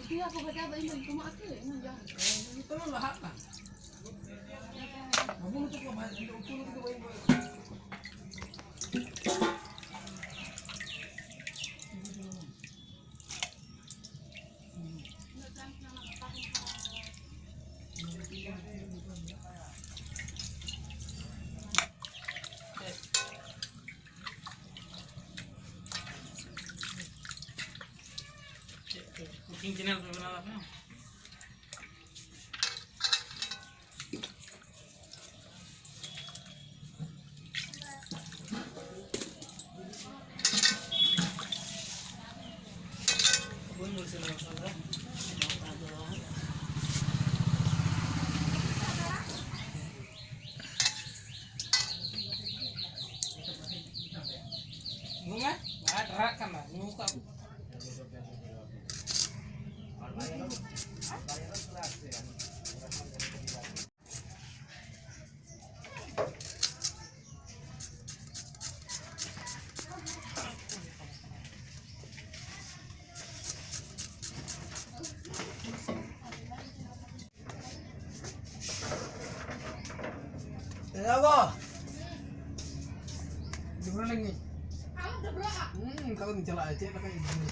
Iya, aku baca ini cuma aku ini jangan. Itu lah hak. Kamu tuh kok main itu main. Cooking channel पे बना आपने कौन बोल से लगा घूमा आठ रख करना मुका Apa? Di mana lagi? Kalau mencela aja pakai ini.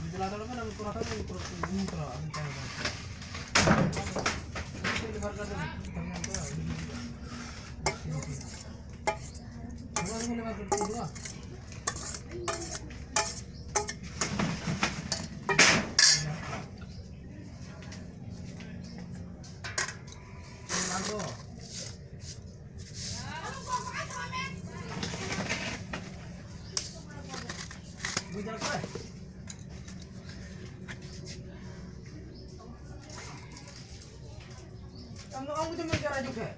Mencela kalau kan kurang tahu kurang ini kalau mencela. Ini harga dulu. Semua ini 52. Lago. Bujang kau. Kamu cuma cara juga.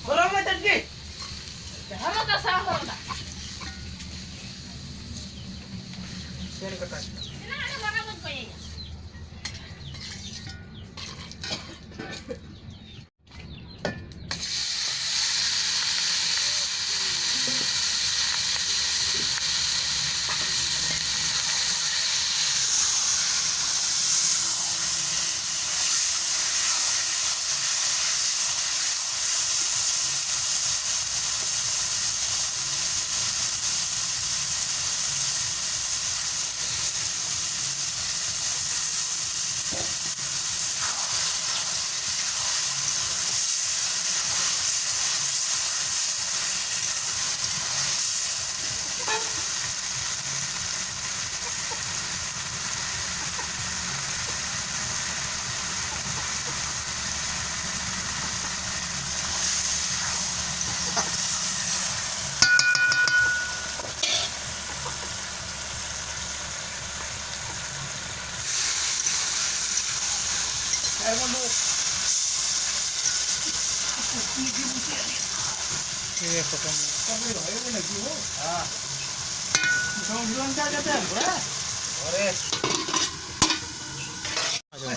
Orang macam ni. Harus dah sang orang dah. Sini kata. Ini ada barang apa ni? ये खत्म कपड़े भाई वो लगी हो हां संजीवन क्या कहते हैं बड़ा अरे आ जाओ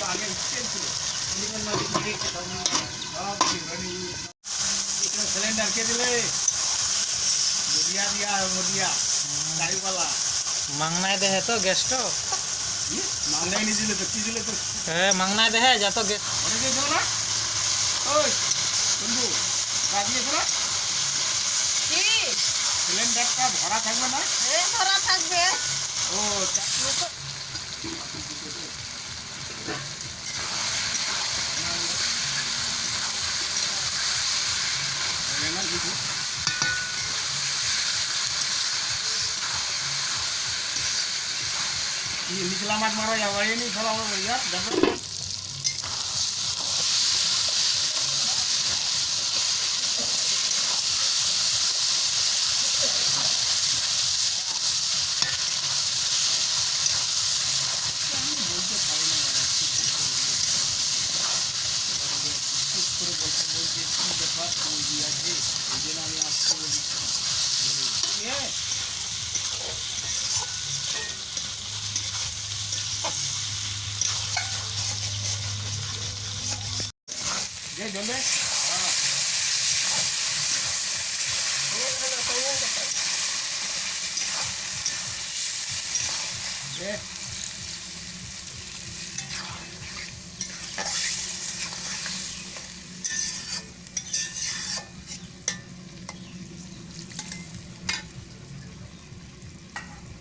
आगे सिलेंडर के दिले मुदिया दिया है मुदिया गाड़ी वाला मांगना दे है तो गैस तो मांगना ही नहीं दिले तो की दिले तो मांगना दे है जा तो गैस अरे के चलो ना ओए बंधु गाड़ी चलो কি सिलेंडरটা ভরা থাকবে না এ ধরা থাকবে ও ये निचला मत मारो या वही नहीं थोड़ा और यार जब ये जल्दी हाँ ये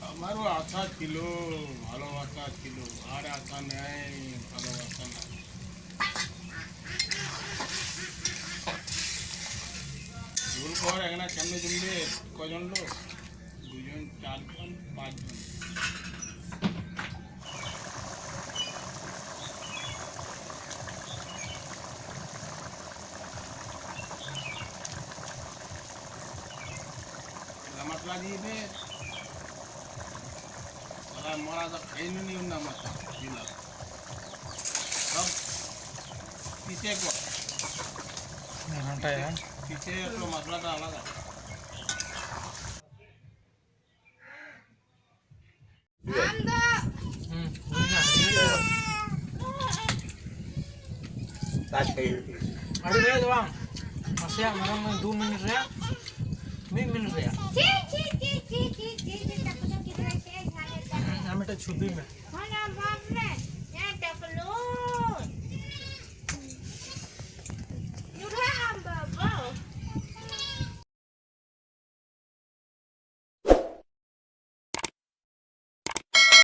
हमारो आशा किलो ভালোবাসা ছিল আর আশা নেই ভালোবাসা নাই ভুল কর এখানে কেমনে জমবে কয়জন লোক দুজন চারজন পাঁচজন মশলা দিয়ে দে মরা তো খাইনি নি না মশলা দিলাম সব পিছিয়ে কর घंटा है पीछे तो मसला तो अलग है अरे रे दोang masih marang 2 minit रे 1 minit रे हम এটা ছবি में মানে বাপ রে